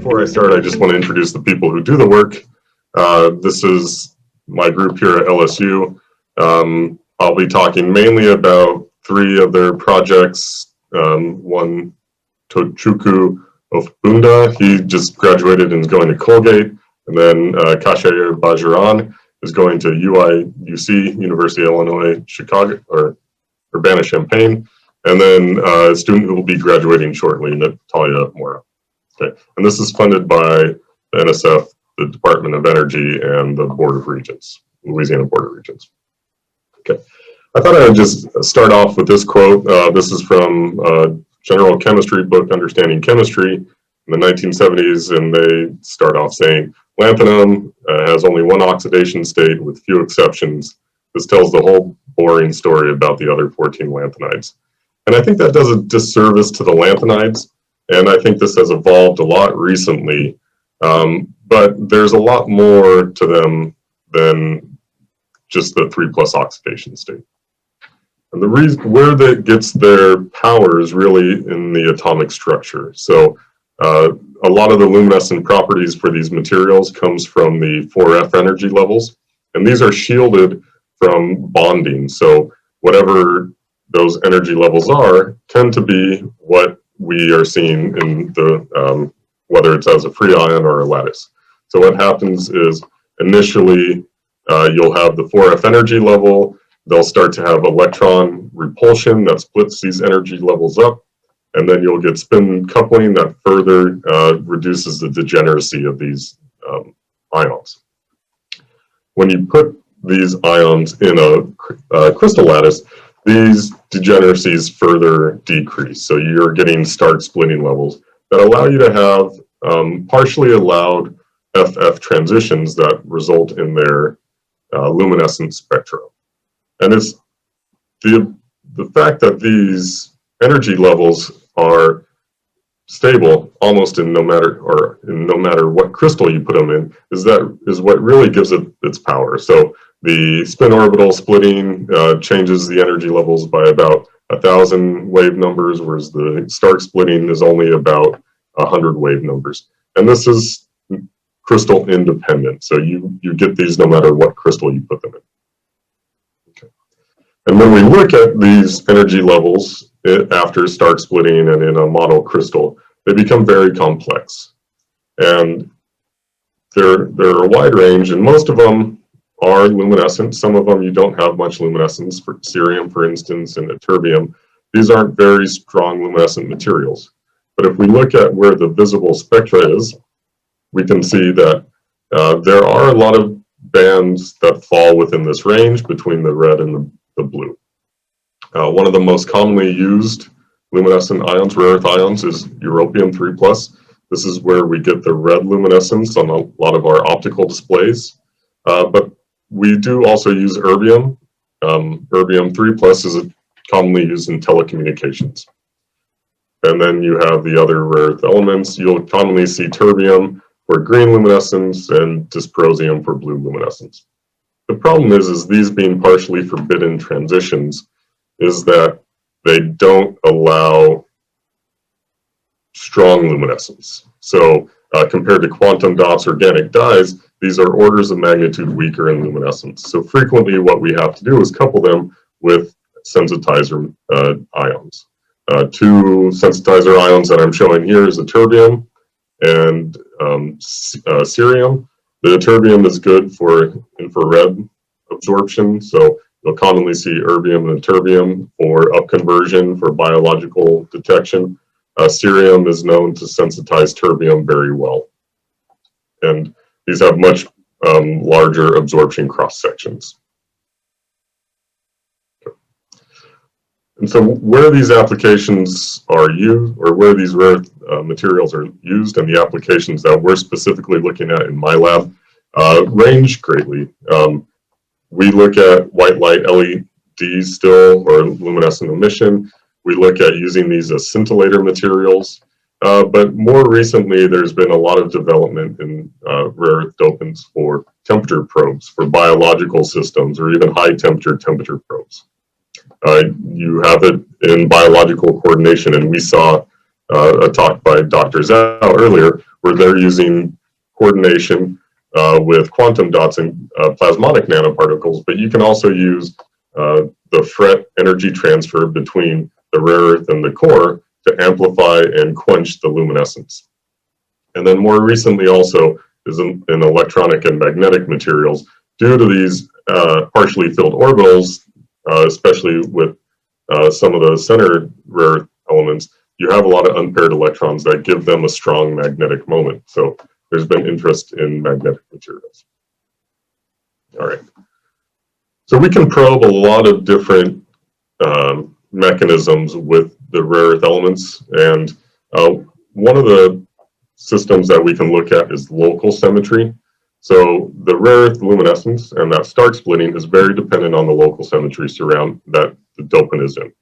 Before I start, I just want to introduce the people who do the work. This is my group here at LSU. I'll be talking mainly about three of their projects. One, Tochukwu Ofbunda, he just graduated and is going to Colgate. And then Kashair Bajaran is going to UC, University of Illinois, Chicago, or Urbana-Champaign. And then a student who will be graduating shortly, Natalia Mora. Okay, and this is funded by the NSF, the Department of Energy, and the Board of Regents, Louisiana Board of Regents. Okay, I thought I would just start off with this quote. This is from a general chemistry book, Understanding Chemistry, in the 1970s, and they start off saying, lanthanum has only one oxidation state with few exceptions. This tells the whole boring story about the other 14 lanthanides. And I think that does a disservice to the lanthanides. And I think this has evolved a lot recently, but there's a lot more to them than just the 3+ oxidation state. And the reason where that gets their power is really in the atomic structure. So a lot of the luminescent properties for these materials comes from the 4F energy levels, and these are shielded from bonding. So whatever those energy levels are tend to be what we are seeing in the, whether it's as a free ion or a lattice. So what happens is initially you'll have the 4F energy level, they'll start to have electron repulsion that splits these energy levels up, and then you'll get spin coupling that further reduces the degeneracy of these ions. When you put these ions in a crystal lattice, these degeneracies further decrease. So you're getting stark splitting levels that allow you to have partially allowed FF transitions that result in their luminescent spectra. And it's the fact that these energy levels are stable almost in no matter what crystal you put them in is what really gives it its power. So the spin orbital splitting changes the energy levels by about 1,000 wave numbers, whereas the stark splitting is only about 100 wave numbers. And this is crystal independent. So you get these no matter what crystal you put them in. Okay. And when we look at these energy levels after stark splitting and in a model crystal, they become very complex. And they're a wide range, and most of them are luminescent. Some of them you don't have much luminescence, for cerium, for instance, and terbium. These aren't very strong luminescent materials. But if we look at where the visible spectra is, we can see that there are a lot of bands that fall within this range between the red and the blue. One of the most commonly used luminescent ions, rare earth ions, is europium 3+. This is where we get the red luminescence on a lot of our optical displays. But we do also use erbium. Erbium 3+ is commonly used in telecommunications. And then you have the other rare earth elements. You'll commonly see terbium for green luminescence and dysprosium for blue luminescence. The problem is these being partially forbidden transitions is that they don't allow strong luminescence. So compared to quantum dots, organic dyes, these are orders of magnitude weaker in luminescence. So frequently what we have to do is couple them with sensitizer ions. Two sensitizer ions that I'm showing here is a terbium and cerium. The terbium is good for infrared absorption, so you'll commonly see erbium and terbium for upconversion for biological detection. Cerium is known to sensitize terbium very well. And these have much larger absorption cross sections. And so where these applications are used, or where these rare materials are used, and the applications that we're specifically looking at in my lab range greatly. We look at white light LEDs still, or luminescent emission. We look at using these as scintillator materials. But more recently, there's been a lot of development in rare earth dopants for temperature probes, for biological systems, or even high temperature probes. You have it in biological coordination, and we saw a talk by Dr. Zhao earlier, where they're using coordination with quantum dots and plasmonic nanoparticles, but you can also use the FRET energy transfer between the rare earth and the core to amplify and quench the luminescence. And then more recently also is in electronic and magnetic materials. Due to these partially filled orbitals, especially with some of the center rare earth elements, you have a lot of unpaired electrons that give them a strong magnetic moment. So there's been interest in magnetic materials. All right. So we can probe a lot of different mechanisms with the rare earth elements, and one of the systems that we can look at is local symmetry. So the rare earth luminescence and that Stark splitting is very dependent on the local symmetry surround that the dopant is in.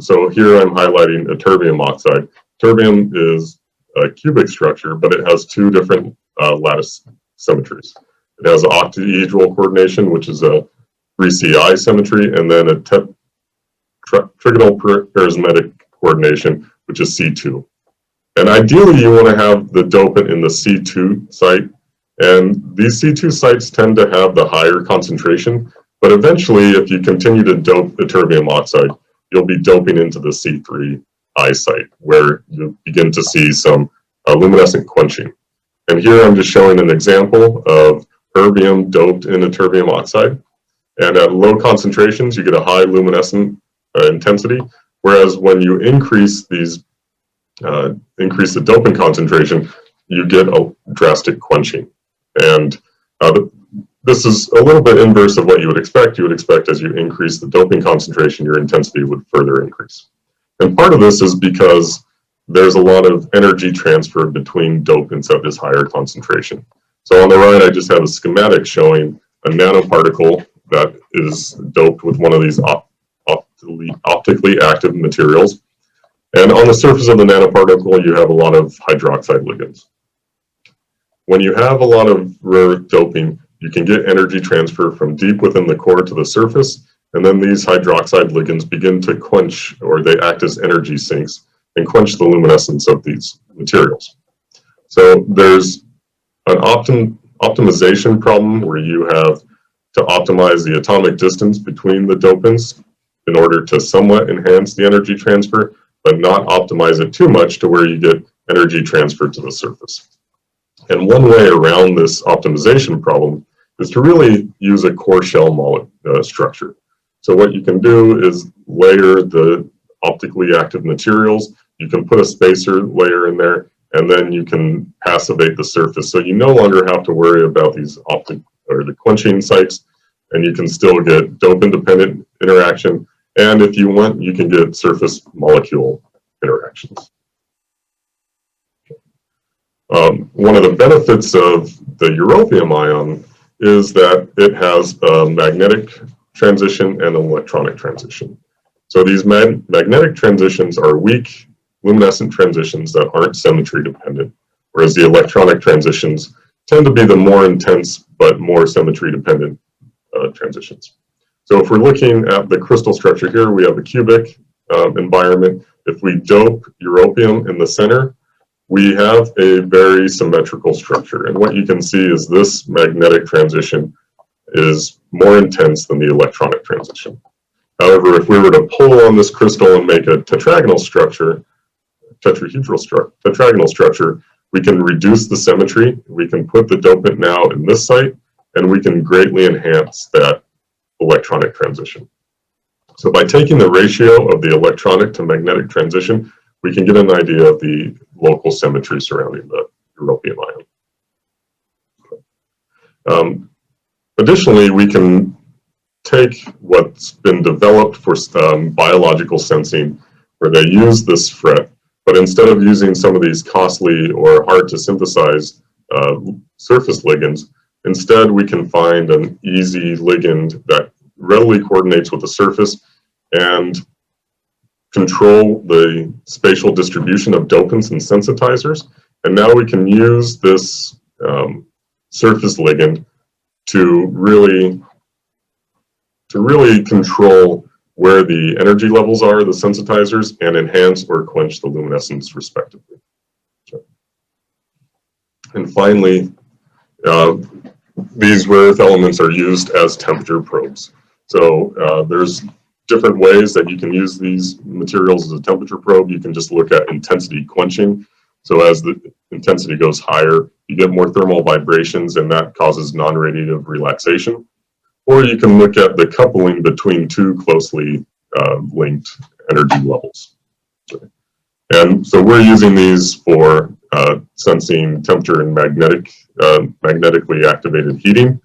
So here I'm highlighting a terbium oxide. Terbium is a cubic structure, but it has two different lattice symmetries. It has octahedral coordination, which is a 3CI symmetry, and then a trigonal charismatic coordination, which is C2. And ideally, you want to have the dopant in the C2 site, and these C2 sites tend to have the higher concentration, but eventually, if you continue to dope the terbium oxide, you'll be doping into the C3I site, where you begin to see some luminescent quenching. And here I'm just showing an example of erbium doped in a terbium oxide. And at low concentrations, you get a high luminescent intensity, whereas when you increase these, increase the dopant concentration, you get a drastic quenching. And this is a little bit inverse of what you would expect. You would expect as you increase the doping concentration, your intensity would further increase. And part of this is because there's a lot of energy transfer between dopants at this higher concentration. So on the right, I just have a schematic showing a nanoparticle that is doped with one of these optically active materials. And on the surface of the nanoparticle, you have a lot of hydroxide ligands. When you have a lot of rare earth doping, you can get energy transfer from deep within the core to the surface, and then these hydroxide ligands begin to quench, or they act as energy sinks, and quench the luminescence of these materials. So there's an optimization problem where you have to optimize the atomic distance between the dopants in order to somewhat enhance the energy transfer, but not optimize it too much to where you get energy transfer to the surface. And one way around this optimization problem is to really use a core shell structure. So what you can do is layer the optically active materials. You can put a spacer layer in there, and then you can passivate the surface. So you no longer have to worry about these the quenching sites, and you can still get dope-independent interaction. And if you want, you can get surface molecule interactions. One of the benefits of the europium ion is that it has a magnetic transition and an electronic transition. So these magnetic transitions are weak luminescent transitions that aren't symmetry dependent, whereas the electronic transitions tend to be the more intense but more symmetry dependent transitions. So if we're looking at the crystal structure here, we have a cubic environment. If we dope europium in the center, we have a very symmetrical structure. And what you can see is this magnetic transition is more intense than the electronic transition. However, if we were to pull on this crystal and make a tetragonal structure, tetragonal structure, we can reduce the symmetry. We can put the dopant now in this site, and we can greatly enhance that electronic transition. So by taking the ratio of the electronic to magnetic transition, we can get an idea of the local symmetry surrounding the europium ion. Additionally, we can take what's been developed for biological sensing, where they use this FRET, but instead of using some of these costly or hard to synthesize surface ligands, instead we can find an easy ligand that readily coordinates with the surface and control the spatial distribution of dopants and sensitizers. And now we can use this surface ligand to really control where the energy levels are, the sensitizers, and enhance or quench the luminescence respectively. And finally, these rare earth elements are used as temperature probes. So there's different ways that you can use these materials as a temperature probe. You can just look at intensity quenching. So as the intensity goes higher, you get more thermal vibrations, and that causes non-radiative relaxation. Or you can look at the coupling between two closely linked energy levels. And so we're using these for sensing temperature and magnetically activated heating.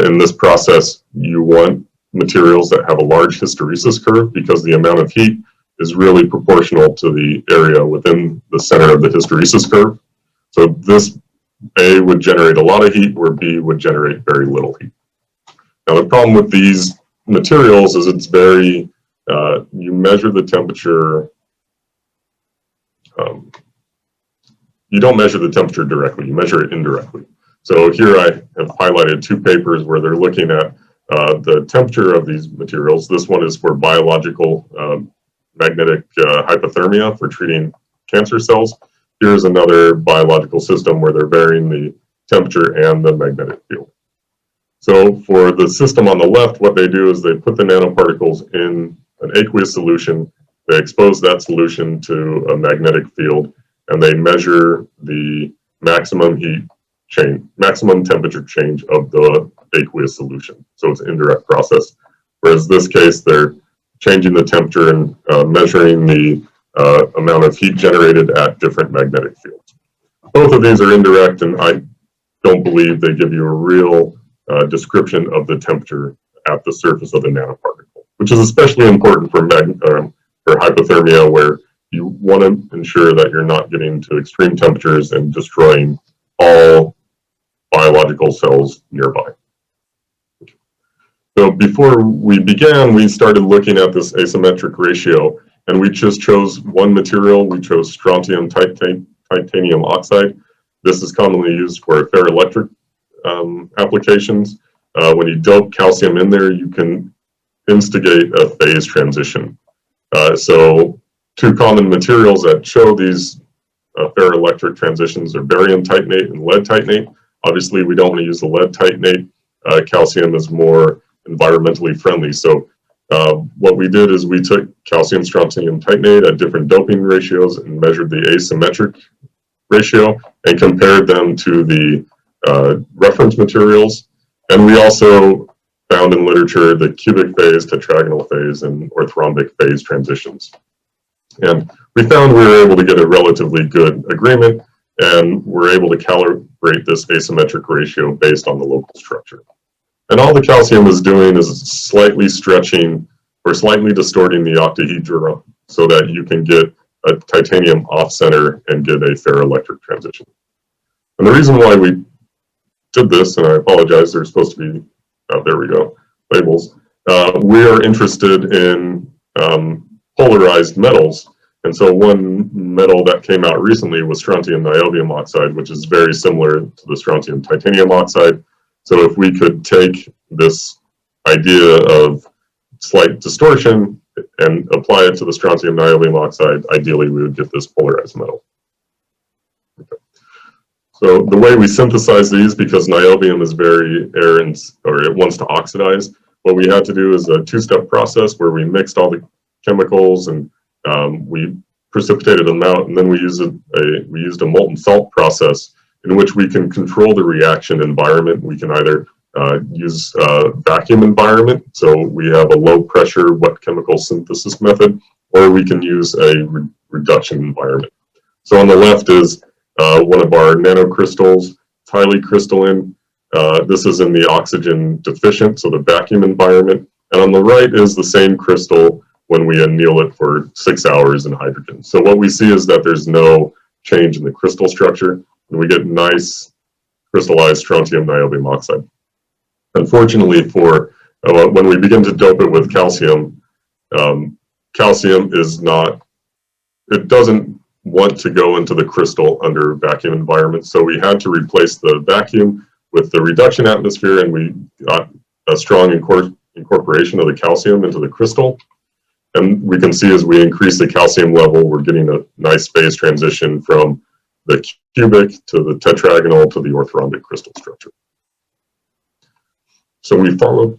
In this process, you want materials that have a large hysteresis curve because the amount of heat is really proportional to the area within the center of the hysteresis curve. So this A would generate a lot of heat, where B would generate very little heat. Now the problem with these materials is it's very, you measure the temperature, you don't measure the temperature directly, you measure it indirectly. So here I have highlighted two papers where they're looking at the temperature of these materials. This one is for biological magnetic hypothermia for treating cancer cells. Here's another biological system where they're varying the temperature and the magnetic field. So for the system on the left, what they do is they put the nanoparticles in an aqueous solution, they expose that solution to a magnetic field, and they measure the maximum heat change, maximum temperature change of the aqueous solution. So it's an indirect process. Whereas this case, they're changing the temperature and measuring the amount of heat generated at different magnetic fields. Both of these are indirect, and I don't believe they give you a real description of the temperature at the surface of the nanoparticle, which is especially important for hypothermia, where you want to ensure that you're not getting to extreme temperatures and destroying all biological cells nearby. So before we began, we started looking at this asymmetric ratio, and we just chose one material. We chose strontium titanium oxide. This is commonly used for ferroelectric applications. When you dope calcium in there, you can instigate a phase transition. So two common materials that show these ferroelectric transitions are barium titanate and lead titanate. Obviously, we don't want to use the lead titanate. Calcium is more environmentally friendly. So what we did is we took calcium strontium titanate at different doping ratios and measured the asymmetric ratio and compared them to the reference materials. And we also found in literature the cubic phase, tetragonal phase, and orthorhombic phase transitions. And we found we were able to get a relatively good agreement, and we're able to calibrate this asymmetric ratio based on the local structure. And all the calcium is doing is slightly stretching or slightly distorting the octahedra so that you can get a titanium off-center and get a ferroelectric transition. And the reason why we did this, and I apologize, there's supposed to be, there we go, labels. We are interested in polarized metals. And so one metal that came out recently was strontium niobium oxide, which is very similar to the strontium titanium oxide. So if we could take this idea of slight distortion and apply it to the strontium niobium oxide, ideally we would get this polarized metal. Okay. So the way we synthesize these, because niobium is very errant, or it wants to oxidize, what we had to do is a two-step process where we mixed all the chemicals and we precipitated them out, and then we used a molten salt process in which we can control the reaction environment. We can either use a vacuum environment, so we have a low pressure wet chemical synthesis method, or we can use a reduction environment. So on the left is one of our nanocrystals. It's highly crystalline. This is in the oxygen deficient, so the vacuum environment. And on the right is the same crystal when we anneal it for 6 hours in hydrogen. So what we see is that there's no change in the crystal structure, and we get nice crystallized strontium niobium oxide. Unfortunately, for when we begin to dope it with calcium, calcium is not, it doesn't want to go into the crystal under vacuum environments. So we had to replace the vacuum with the reduction atmosphere, and we got a strong incorporation of the calcium into the crystal. And we can see as we increase the calcium level, we're getting a nice phase transition from the cubic to the tetragonal to the orthorhombic crystal structure. So we followed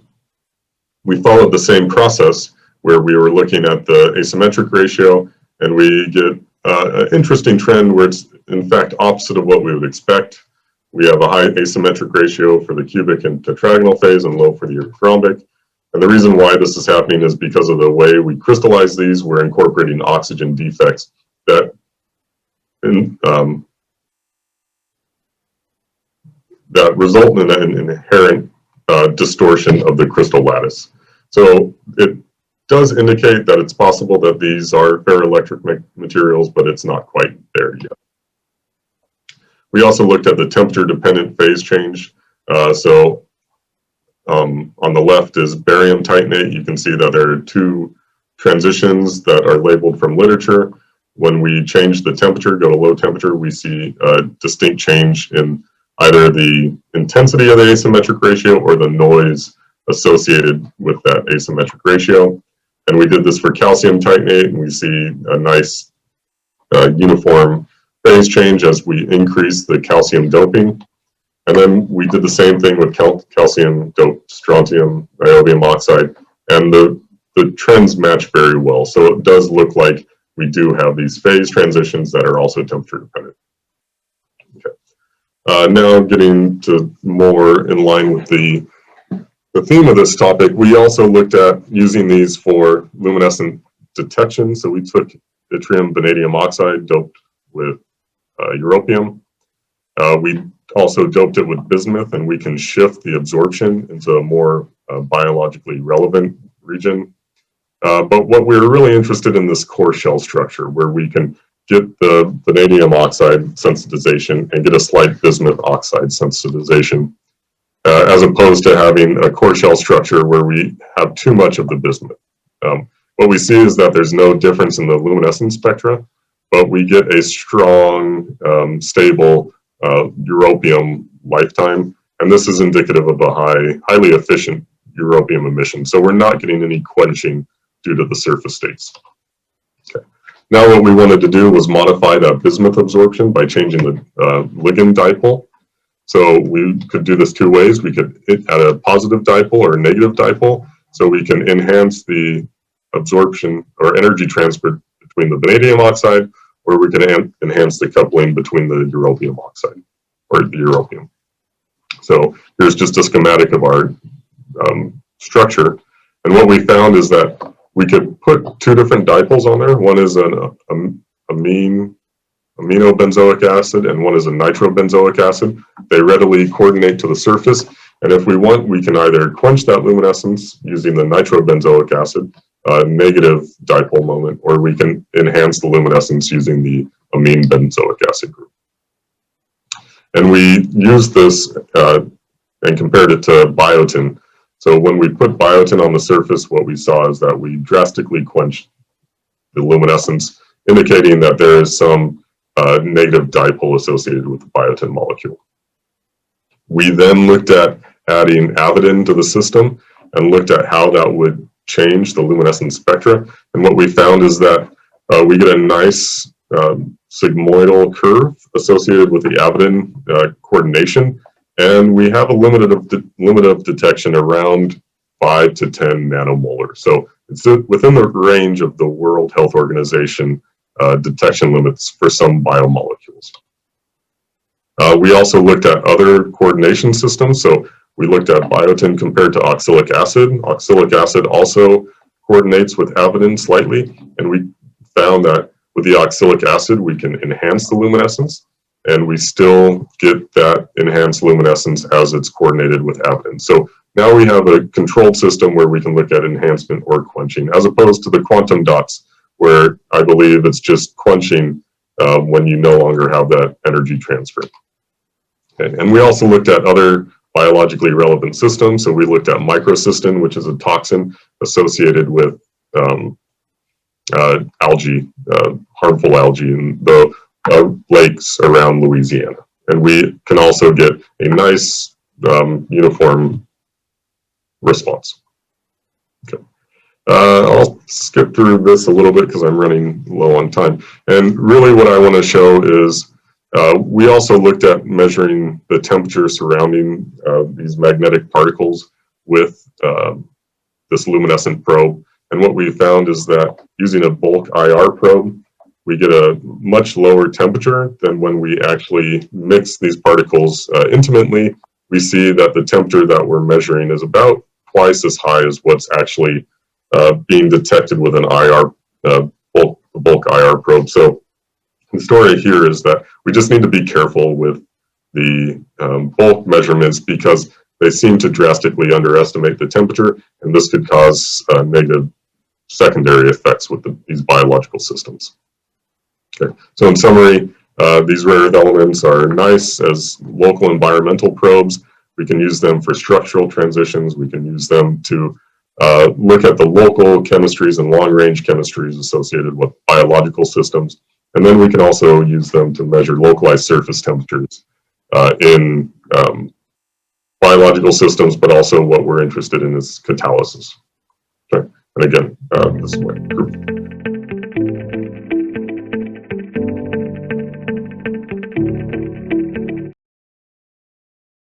the same process where we were looking at the asymmetric ratio, and we get an interesting trend where it's in fact opposite of what we would expect. We have a high asymmetric ratio for the cubic and tetragonal phase and low for the orthorhombic. And the reason why this is happening is because of the way we crystallize these. We're incorporating oxygen defects that that result in an inherent distortion of the crystal lattice. So it does indicate that it's possible that these are ferroelectric materials, but it's not quite there yet. We also looked at the temperature-dependent phase change. On the left is barium titanate. You can see that there are two transitions that are labeled from literature. When we change the temperature, go to low temperature, we see a distinct change in either the intensity of the asymmetric ratio or the noise associated with that asymmetric ratio. And we did this for calcium titanate, and we see a nice uniform phase change as we increase the calcium doping. And then we did the same thing with calcium doped strontium niobium oxide, and the trends match very well. So it does look like we do have these phase transitions that are also temperature dependent. Okay. Now getting to more in line with the theme of this topic, we also looked at using these for luminescent detection. So we took yttrium vanadium oxide doped with europium. We also doped it with bismuth, and we can shift the absorption into a more biologically relevant region. But what we're really interested in this core shell structure, where we can get the vanadium oxide sensitization and get a slight bismuth oxide sensitization, as opposed to having a core shell structure where we have too much of the bismuth. What we see is that there's no difference in the luminescence spectra, but we get a strong, stable europium lifetime, and this is indicative of a highly efficient europium emission. So we're not getting any quenching due to the surface states. Okay. Now what we wanted to do was modify that bismuth absorption by changing the ligand dipole. So we could do this two ways. We could add a positive dipole or a negative dipole, so we can enhance the absorption or energy transfer between the vanadium oxide, or we can enhance the coupling between the europium oxide or the europium. So here's just a schematic of our structure. And what we found is that we could put two different dipoles on there. One is an aminobenzoic acid and one is a nitrobenzoic acid. They readily coordinate to the surface. And if we want, we can either quench that luminescence using the nitrobenzoic acid, negative dipole moment, or we can enhance the luminescence using the amine benzoic acid group. And we used this and compared it to biotin. So when we put biotin on the surface, what we saw is that we drastically quenched the luminescence, indicating that there is some negative dipole associated with the biotin molecule. We then looked at adding avidin to the system and looked at how that would change the luminescent spectra. And what we found is that we get a nice sigmoidal curve associated with the avidin coordination, and we have a limit of detection around 5 to 10 nanomolar. So it's within the range of the World Health Organization detection limits for some biomolecules. We also looked at other coordination systems. So we looked at biotin compared to oxalic acid. Oxalic acid also coordinates with avidin slightly, and we found that with the oxalic acid, we can enhance the luminescence, and we still get that enhanced luminescence as it's coordinated with avidin. So now we have a controlled system where we can look at enhancement or quenching, as opposed to the quantum dots, where I believe it's just quenching when you no longer have that energy transfer. Okay. And we also looked at other biologically relevant systems. So we looked at microcystin, which is a toxin associated with algae, harmful algae in the lakes around Louisiana. And we can also get a nice uniform response. Okay. I'll skip through this a little bit because I'm running low on time. And really what I want to show is we also looked at measuring the temperature surrounding these magnetic particles with this luminescent probe. And what we found is that using a bulk IR probe, we get a much lower temperature than when we actually mix these particles intimately. We see that the temperature that we're measuring is about twice as high as what's actually being detected with an IR bulk IR probe. So the story here is that we just need to be careful with the bulk measurements because they seem to drastically underestimate the temperature, and this could cause negative secondary effects with these biological systems. Okay. So in summary, these rare earth elements are nice as local environmental probes. We can use them for structural transitions. We can use them to look at the local chemistries and long-range chemistries associated with biological systems. And then we can also use them to measure localized surface temperatures in biological systems, but also what we're interested in is catalysis. Okay. And again, this is my group.